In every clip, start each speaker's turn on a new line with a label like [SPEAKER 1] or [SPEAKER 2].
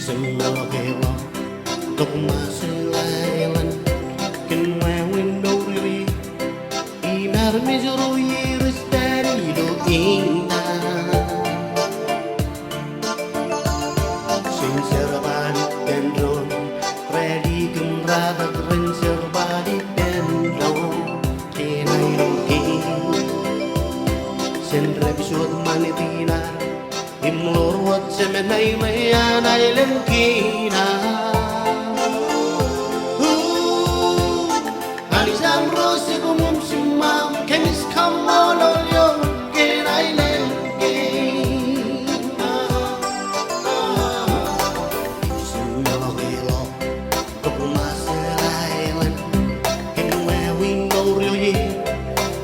[SPEAKER 1] Semmelakela tok masilaylan ken window riri inar mejuru iris dari do inna sincere body dendron ready gemrada sincere body dendron kenai king sendre bisud manitinar imlor wat semenai mayan ay lengkina alisam rosi kumum simam kemis kamolol yo kenai lengkina semmelakela tok masalaylan kenwe window rili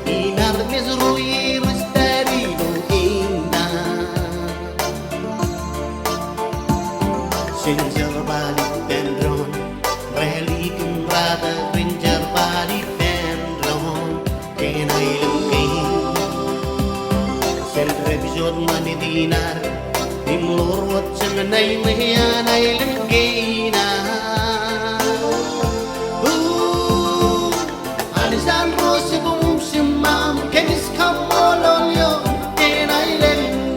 [SPEAKER 1] inar mesrui Sincere body dendron, rally kumrada ringer body dendron, kenai lengking. Sempre bisod manidinar, imlor wat semenai mayan ay lengkina. Alisan rosi bum simam, kenis kamolol yo, kenai lengking.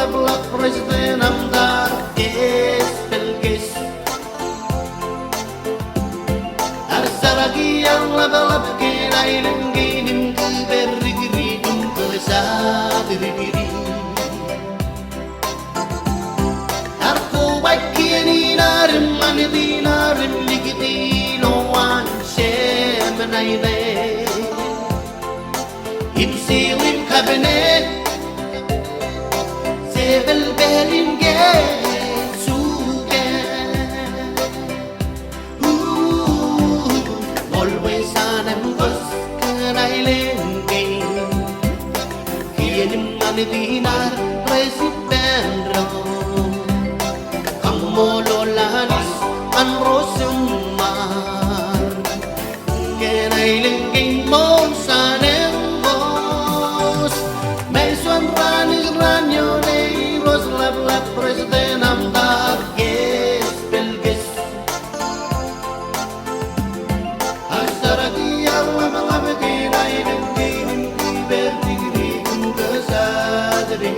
[SPEAKER 1] Blok presiden amdar es pelkis arsaragi yang labalab kenai lengginim ke berigiri kesat diri arko bakiani narim manidi narim ligiti no one shemenai ne imsilim cabinet belbelinge suge always anem gos kenai lenge kienim manidinar presiden ro kamololanis anrosumar kenai lenge mon sanem gos mesuan ranis ranyo la presiden amdar yes belges asarati Allah malabdina ibnin berdigri kesadri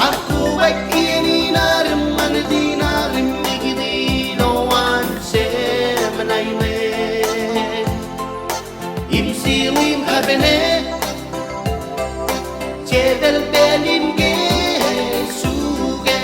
[SPEAKER 1] aku bakini narim manadina rimigdi no one semenai me imsilim habene belbelinge suge